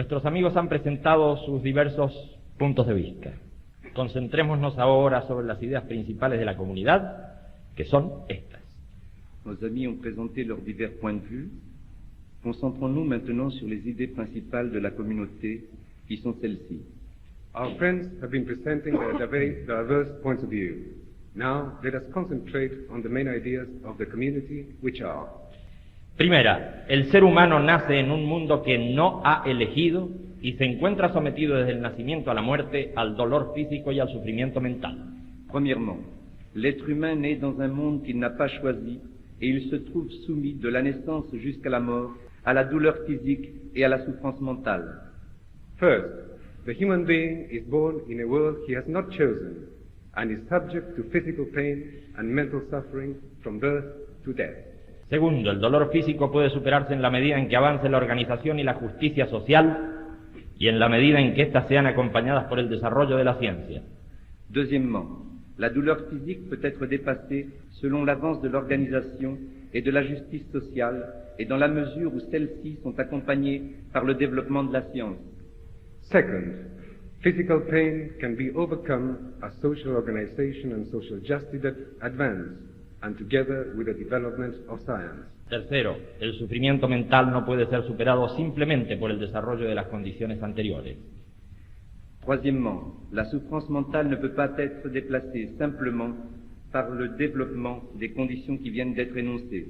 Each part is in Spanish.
Nuestros amigos han presentado sus diversos puntos de vista. Concentrémonos ahora sobre las ideas principales de la comunidad, que son estas. Nos amis ont présenté leurs divers points de vue. Concentrons-nous maintenant sur les idées principales de la communauté, qui sont celles-ci. Our friends have been presenting their very diverse points of view. Now, let us concentrate on the main ideas of the community, which are: Primera, el ser humano nace en un mundo que no ha elegido y se encuentra sometido desde el nacimiento a la muerte al dolor físico y al sufrimiento mental. Premièrement, l'être humain naît dans un monde qu'il n'a pas choisi et il se trouve soumis de la naissance jusqu'à la mort à la douleur physique et à la souffrance mentale. First, the human being is born in a world he has not chosen and is subject to physical pain and mental suffering from birth to death. Segundo, el dolor físico puede superarse en la medida en que avance la organización y la justicia social y en la medida en que éstas sean acompañadas por el desarrollo de la ciencia. Deuxièmement, la douleur physique peut être dépassée selon l'avance de l'organisation et de la justice sociale et dans la mesure où celles-ci sont accompagnées par le développement de la science. Second, physical pain can be overcome as social organization and social justice advance, and together with the development of science. Tercero, el sufrimiento mental no puede ser superado simplemente por el desarrollo de las condiciones anteriores. Troisièmement, la souffrance mentale ne peut pas être déplacée simplement par le développement des conditions qui viennent d'être énoncées.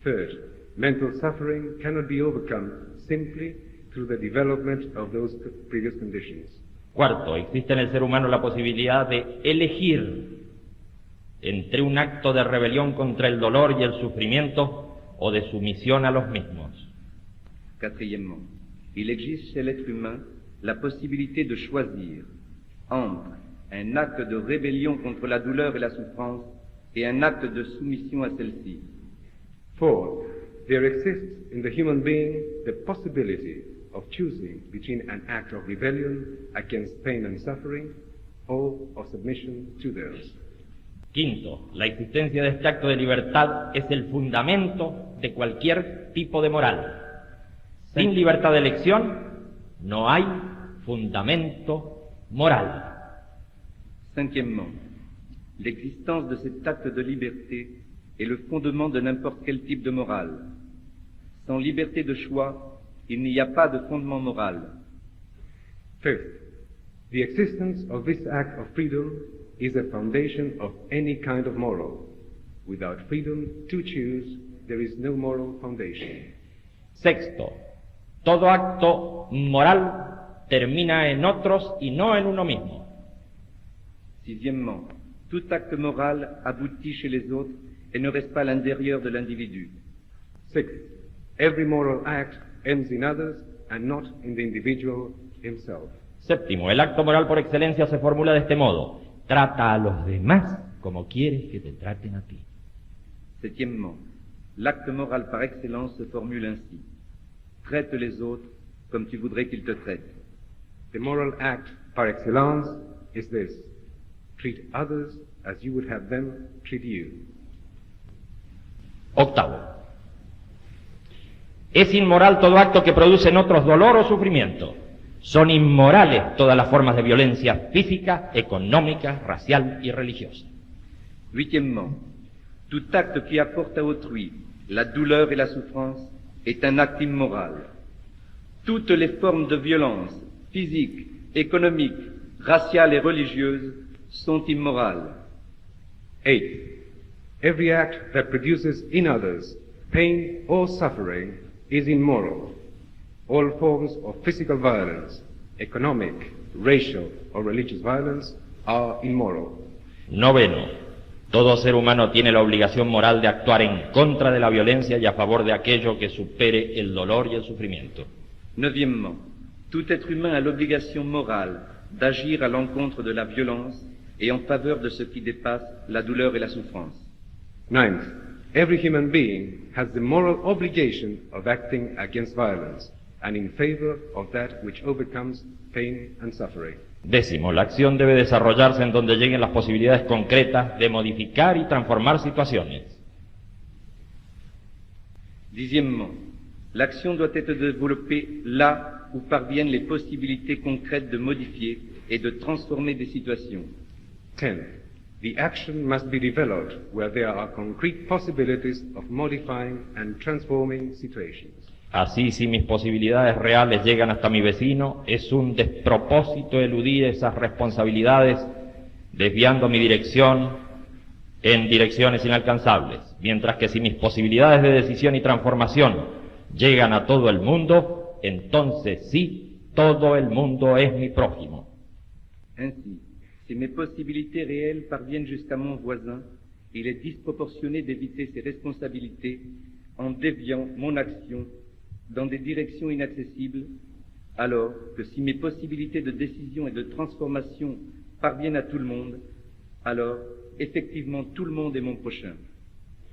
Third, mental suffering cannot be overcome simply through the development of those previous conditions. Cuarto, existe en el ser humano la posibilidad de elegir entre un acto de rebelión contra el dolor y el sufrimiento o de sumisión a los mismos. Quatrièmement, il existe chez l'être humain la possibilité de choisir entre un acte de rébellion contre la douleur et la souffrance et un acte de soumission à celle-ci. Fourth, there exists in the human being the possibility of choosing between an act of rebellion against pain and suffering or of submission to those. Quinto, la existencia de este acto de libertad es el fundamento de cualquier tipo de moral. Sin libertad de elección no hay fundamento moral. Cinquièmement, l'existence de cet acte de liberté est le fondement de n'importe quel type de morale. Sans liberté de choix, il n'y a pas de fondement moral. Fifth, the existence of this act of freedom is a foundation of any kind of moral. Without freedom to choose, there is no moral foundation. Sexto, todo acto moral termina en otros y no en uno mismo. Sixièmement, tout acte moral aboutit chez les autres et ne reste pas à l'intérieur de l'individu. Sixth, every moral act ends in others and not in the individual himself. Séptimo, el acto moral por excelencia se formula de este modo: trata a los demás como quieres que te traten a ti. Septièmement, l'acte moral par excellence se formule ainsi: traite les autres comme tu voudrais qu'ils te traitent. The moral act par excellence is this: treat others as you would have them treat you. Octavo, es inmoral todo acto que produce en otros dolor o sufrimiento. Son inmorales todas las formas de violencia física, económica, racial y religiosa. Huitièmement, tout acte qui apporte à autrui la douleur et la souffrance est un acte immoral. Toutes les formes de violence physique, économique, raciale et religieuse sont immorales. Eighth, every act that produces in others pain or suffering is immoral. All forms of physical violence, economic, racial or religious violence are immoral. Noveno, todo ser humano tiene la obligación moral de actuar en contra de la violencia y a favor de aquello que supere el dolor y el sufrimiento. Neuvièmement, tout être humain a l'obligation morale d'agir à l'encontre de la violence et en faveur de ce qui dépasse la douleur et la souffrance. Ninth, every human being has the moral obligation of acting against violence and in favor of that which overcomes pain and suffering. Décimo, la acción debe desarrollarse en donde lleguen las posibilidades concretas de modificar y transformar situaciones. Dixièmement, l'action doit être développée là où parviennent les possibilités concrètes de modifier et de transformer des situations. 10. The action must be developed where there are concrete possibilities of modifying and transforming situations. Así, si mis posibilidades reales llegan hasta mi vecino, es un despropósito eludir esas responsabilidades, desviando mi dirección en direcciones inalcanzables, mientras que si mis posibilidades de decisión y transformación llegan a todo el mundo, entonces sí, todo el mundo es mi prójimo. Ainsi, si mes possibilités réelles parviennent jusqu'à mon voisin, il est disproportionné d'éviter ses responsabilités en déviant mon action dans des directions inaccessibles, alors que si mes possibilités de décision et de transformation parviennent à tout le monde, alors effectivement tout le monde est mon prochain.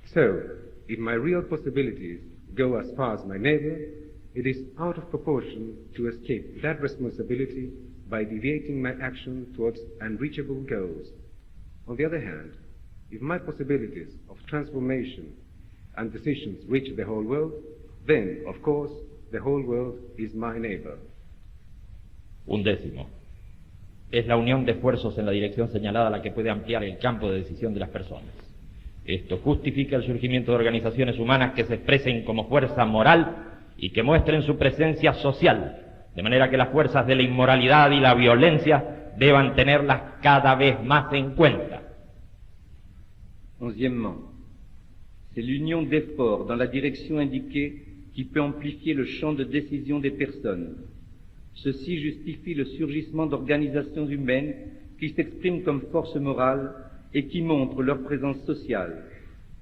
So, if my real possibilities go as far as my neighbor, it is out of proportion to escape that responsibility by deviating my action towards unreachable goals. On the other hand, if my possibilities of transformation and decisions reach the whole world, then, of course, the whole world is my neighbor. 11. Es la unión de esfuerzos en la dirección señalada la que puede ampliar el campo de decisión de las personas. Esto justifica el surgimiento de organizaciones humanas que se expresen como fuerza moral y que muestren su presencia social, de manera que las fuerzas de la inmoralidad y la violencia deban tenerlas cada vez más en cuenta. 11. C'est l'union d'efforts dans la direction indiquée qui peut amplifier le champ de décision des personnes. Ceci justifie le surgissement d'organisations humaines qui s'expriment comme force morale et qui montrent leur présence sociale,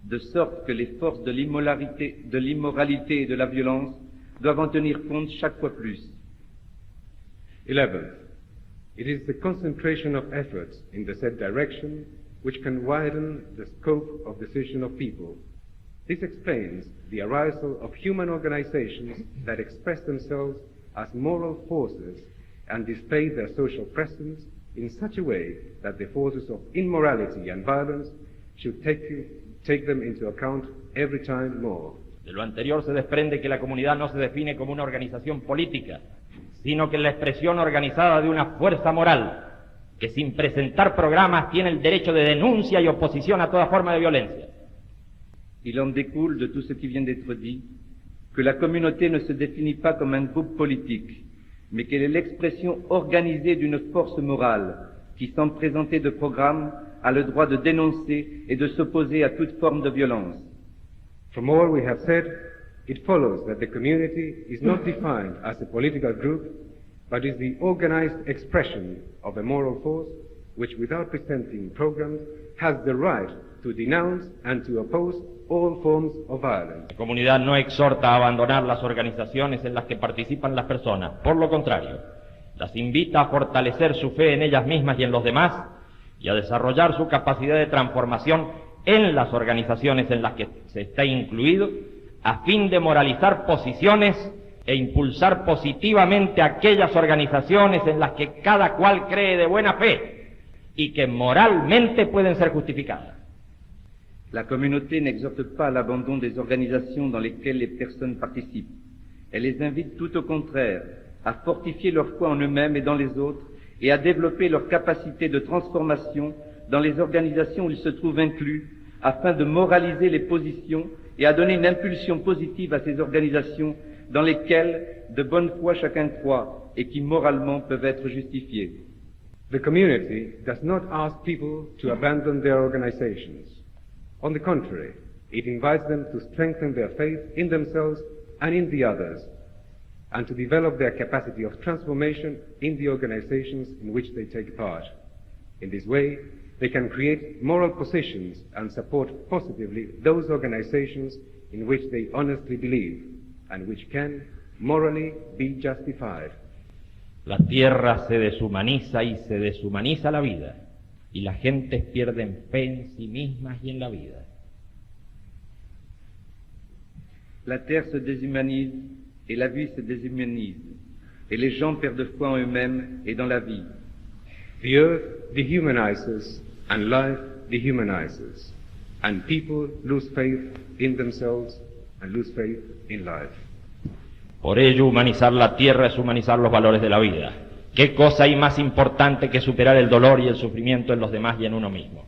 de sorte que les forces de l'immoralité et de la violence doivent en tenir compte chaque fois plus. 11. It is the concentration of efforts in the said direction which can widen the scope of decision of people. This explains the arisal of human organizations that express themselves as moral forces and display their social presence in such a way that the forces of immorality and violence should take them into account every time more. De lo anterior se desprende que la comunidad no se define como una organización política, sino que es la expresión organizada de una fuerza moral, que sin presentar programas tiene el derecho de denuncia y oposición a toda forma de violencia. Il en découle de tout ce qui vient d'être dit que la communauté ne se définit pas comme un groupe politique, mais qu'elle est l'expression organisée d'une force morale qui, sans présenter de programme, a le droit de dénoncer et de s'opposer à toute forme de violence. From all we have said, it follows that the community is not defined as a political group, but is the organized expression of a moral force which, without presenting programs, has the right to denounce and to oppose all forms of violence. La comunidad no exhorta a abandonar las organizaciones en las que participan las personas, por lo contrario, las invita a fortalecer su fe en ellas mismas y en los demás, y a desarrollar su capacidad de transformación en las organizaciones en las que se está incluido, a fin de moralizar posiciones e impulsar positivamente aquellas organizaciones en las que cada cual cree de buena fe y que moralmente pueden ser justificadas. La communauté n'exhorte pas à l'abandon des organisations dans lesquelles les personnes participent. Elle les invite tout au contraire à fortifier leur foi en eux-mêmes et dans les autres et à développer leur capacité de transformation dans les organisations où ils se trouvent inclus, afin de moraliser les positions et à donner une impulsion positive à ces organisations dans lesquelles de bonne foi chacun croit et qui moralement peuvent être justifiées. The community does not ask people to abandon their organizations. On the contrary, it invites them to strengthen their faith in themselves and in the others, and to develop their capacity of transformation in the organizations in which they take part. In this way, they can create moral positions and support positively those organizations in which they honestly believe, and which can morally be justified. La tierra se deshumaniza y se deshumaniza la vida, y las gentes pierden fe en sí mismas y en la vida. La terre se déshumanise et la vie se déshumanise, et les gens perdent foi en eux-mêmes et dans la vie. The earth dehumanizes and life dehumanizes, and people lose faith in themselves and lose faith in life. Por ello, humanizar la tierra es humanizar los valores de la vida. ¿Qué cosa hay más importante que superar el dolor y el sufrimiento en los demás y en uno mismo?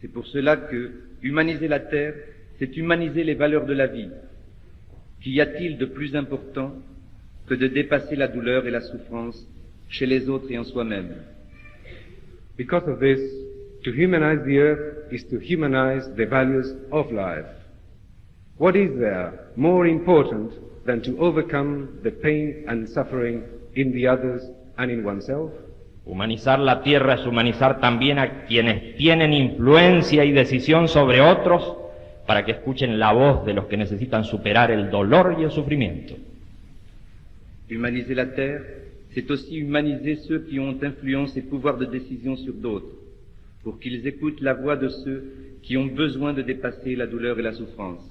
C'est pour cela que humaniser la terre, c'est humaniser les valeurs de la vie. Qu'y a-t-il de plus important que de dépasser la douleur et la souffrance chez les autres et en soi-même? Because of this, to humanize the earth is to humanize the values of life. What is there more important than to overcome the pain and suffering in the others and in oneself? Humanizar la tierra es humanizar también a quienes tienen influencia y decisión sobre otros para que escuchen la voz de los que necesitan superar el dolor y el sufrimiento. Humaniser la terre, c'est aussi humaniser ceux qui ont influence et pouvoir de décision sur d'autres, pour qu'ils écoutent la voix de ceux qui ont besoin de dépasser la douleur et la souffrance.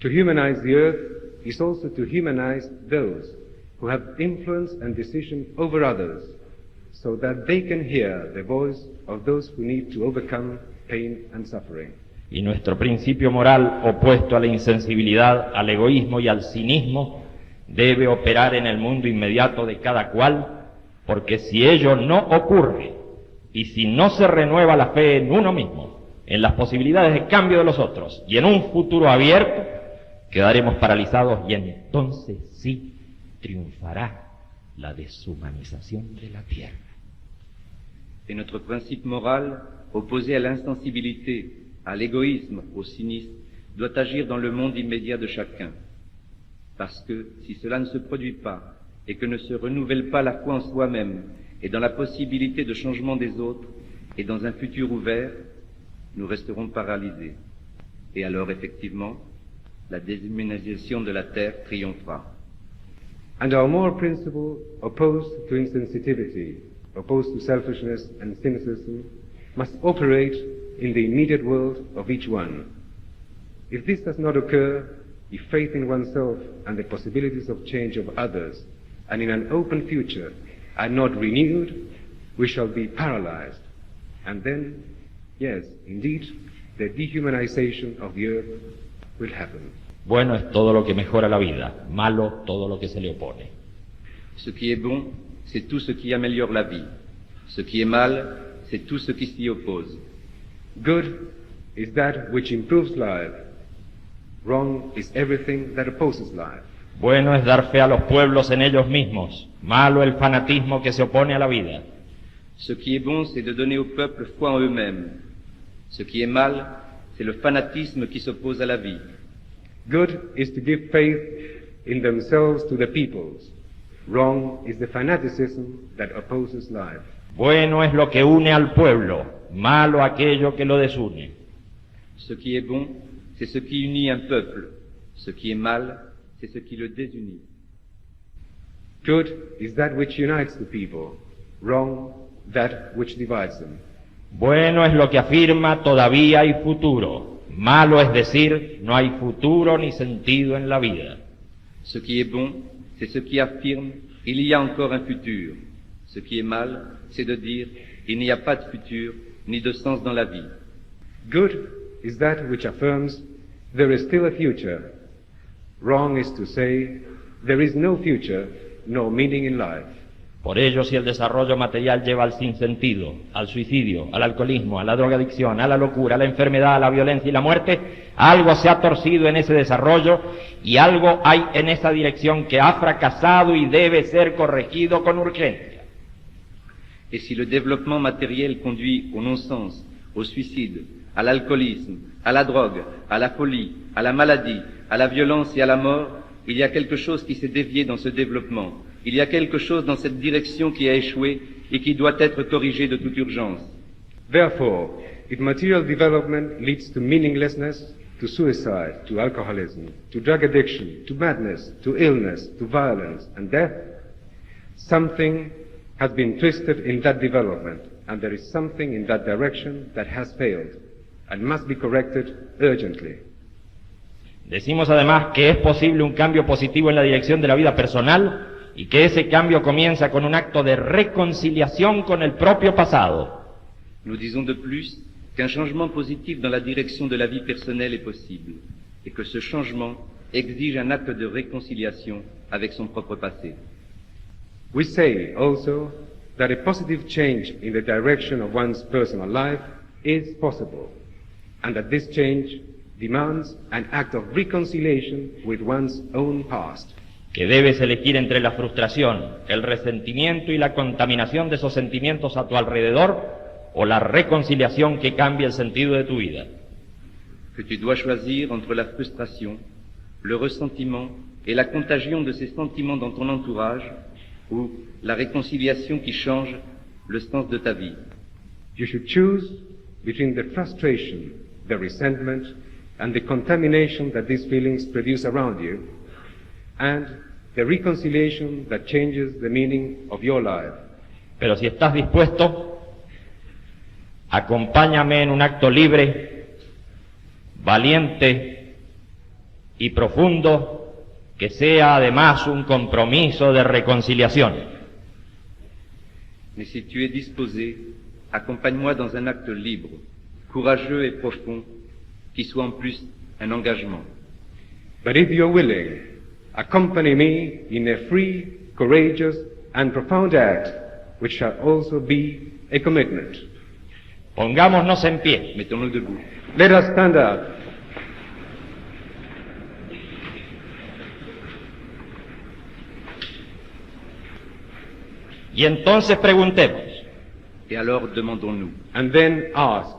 To humanize the earth is also to humanize those who have influence and decision over others, so that they can hear the voice of those who need to overcome pain and suffering. Y nuestro principio moral, opuesto a la insensibilidad, al egoísmo y al cinismo, debe operar en el mundo inmediato de cada cual, porque si ello no ocurre, y si no se renueva la fe en uno mismo, en las posibilidades de cambio de los otros, y en un futuro abierto, quedaremos paralizados y entonces sí triunfará la deshumanización de la tierra. Et notre principe moral, opposé à l'insensibilité, à l'égoïsme, au cynisme, doit agir dans le monde immédiat de chacun. Parce que si cela ne se produit pas et que ne se renouvelle pas la foi en soi-même et dans la possibilité de changement des autres et dans un futur ouvert, nous resterons paralysés. Et alors, effectivement, la déshumanisation de la terre triomphera. And our moral principle, opposed to insensitivity, opposed to selfishness and cynicism, must operate in the immediate world of each one. If this does not occur, if faith in oneself and the possibilities of change of others and in an open future are not renewed, we shall be paralyzed. And then, yes, indeed, the dehumanization of the earth will happen. Bueno es todo lo que mejora la vida, malo todo lo que se le opone. Ce qui est bon, c'est tout ce qui améliore la vie. Ce qui est mal, c'est tout ce qui s'y oppose. Good is that which improves life. Wrong is everything that opposes life. Bueno es dar fe a los pueblos en ellos mismos, malo el fanatismo que se opone a la vida. Ce qui est bon, c'est de donner au peuple foi en eux-mêmes. Ce qui est mal, c'est le fanatisme qui s'oppose à la vie. Good is to give faith in themselves to the peoples. Wrong is the fanaticism that opposes life. Bueno es lo que une al pueblo, malo aquello que lo desune. Ce qui est bon, c'est ce qui unit un peuple. Ce qui est mal, c'est ce qui le désunit. Good is that which unites the people. Wrong, that which divides them. Bueno es lo que afirma todavía hay futuro. Malo es decir, no hay futuro ni sentido en la vida. Ce qui est bon, c'est ce qui affirme il y a encore un futur. Ce qui est mal, c'est de dire il n'y a pas de futur ni de sens dans la vie. Good is that which affirms there is still a future. Wrong is to say there is no future, no meaning in life. Por ello, si el desarrollo material lleva al sinsentido, al suicidio, al alcoholismo, a la drogadicción, a la locura, a la enfermedad, a la violencia y la muerte, algo se ha torcido en ese desarrollo y algo hay en esa dirección que ha fracasado y debe ser corregido con urgencia. Et si le développement matériel conduit au non-sens, au suicide, à l'alcoolisme, à la drogue, à la folie, à la maladie, à la violence et à la mort, il y a quelque chose qui s'est dévié dans ce développement. Il y a quelque chose dans cette direction qui a échoué et qui doit être corrigé de toute urgence. Therefore, if material development leads to meaninglessness, to suicide, to alcoholism, to drug addiction, to madness, to illness, to violence and death, something has been twisted in that development, and there is something in that direction that has failed and must be corrected urgently. Decimos además que es posible un cambio positivo en la dirección de la vida personal y que ese cambio comienza con un acto de reconciliación con el propio pasado. Nous disons de plus qu'un changement positif dans la direction de la vie personnelle est possible et que ce changement exige un acte de réconciliation avec son propre passé. We say also that a positive change in the direction of one's personal life is possible, and that this change demands an act of reconciliation with one's own past. Que debes elegir entre la frustración, el resentimiento y la contaminación de esos sentimientos a tu alrededor, o la reconciliación que cambia el sentido de tu vida. Que tu dois choisir entre la frustration, le ressentiment et la contagion de ces sentiments dans ton entourage, ou la réconciliation qui change le sens de ta vie. You should choose between the frustration, the resentment, and the contamination that these feelings produce around you, and the reconciliation that changes the meaning of your life. Pero si estás dispuesto, acompáñame en un acto libre, valiente y profundo, que sea además un compromiso de reconciliación. Mais si tu es disposé, accompagne-moi dans un acte libre, courageux et profond, qui soit en plus un engagement. But if you're willing, accompany me in a free, courageous, and profound act, which shall also be a commitment. Pongámonos en pie. Mettons-nous debout. Let us stand up. Y entonces preguntemos, Et alors demandons-nous, And then ask,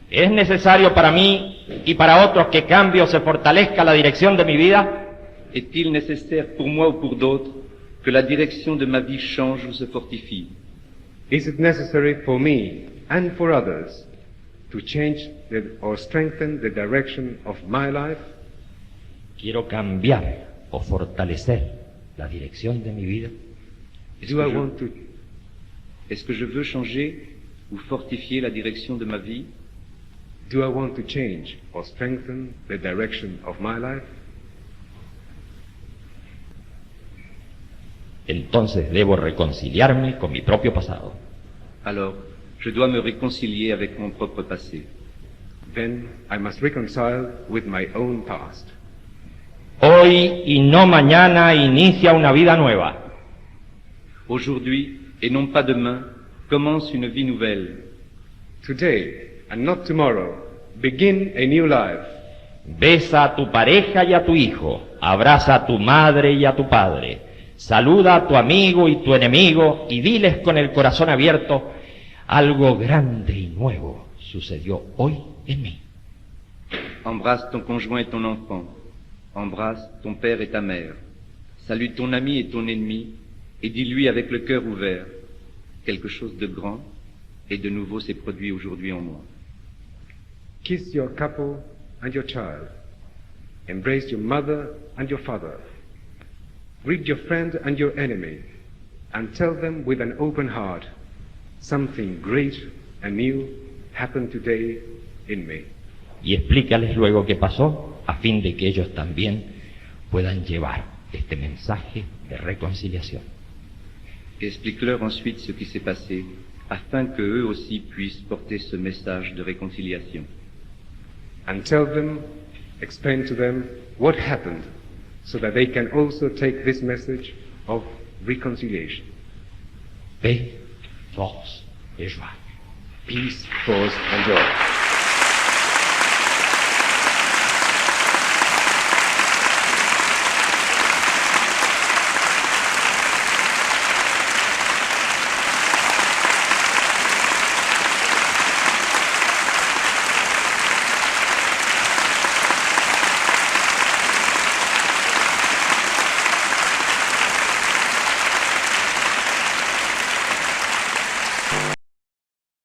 ¿es necesario para mí y para otros que cambie o se fortalezca la dirección de mi vida? est-il nécessaire pour moi ou pour d'autres que la direction de ma vie change ou se fortifie? is it necessary for me and for others to change or strengthen the direction of my life? ¿Quiero cambiar o fortalecer la dirección de mi vida? Est-ce que je veux changer ou fortifier la direction de ma vie? Do I want to change or strengthen the direction of my life? Entonces debo reconciliarme con mi propio pasado. Alors, je dois me réconcilier avec mon propre passé. Then I must reconcile with my own past. Hoy y no mañana inicia una vida nueva. Aujourd'hui, et non pas demain, commence une vie nouvelle. Today, and not tomorrow, begin a new life. Besa a tu pareja y a tu hijo, abraza a tu madre y a tu padre, saluda a tu amigo y tu enemigo y diles con el corazón abierto, algo grande y nuevo sucedió hoy en mí. Embrasse ton conjoint et ton enfant. Embrasse ton père et ta mère. Salue ton ami et ton ennemi et dis-lui avec le cœur ouvert, quelque chose de grand et de nouveau s'est produit aujourd'hui en moi. Kiss your couple and your child. Embrace your mother and your father. Greet your friend and your enemy, and tell them with an open heart, something great and new happened today in me. Y explícales luego qué pasó, a fin de que ellos también puedan llevar este mensaje de reconciliación. Et explique-leur ensuite ce qui s'est passé, afin que eux aussi puissent porter ce message de réconciliation. And tell them, explain to them what happened, so that they can also take this message of reconciliation. Paix, force et joie. Peace, force, and joy.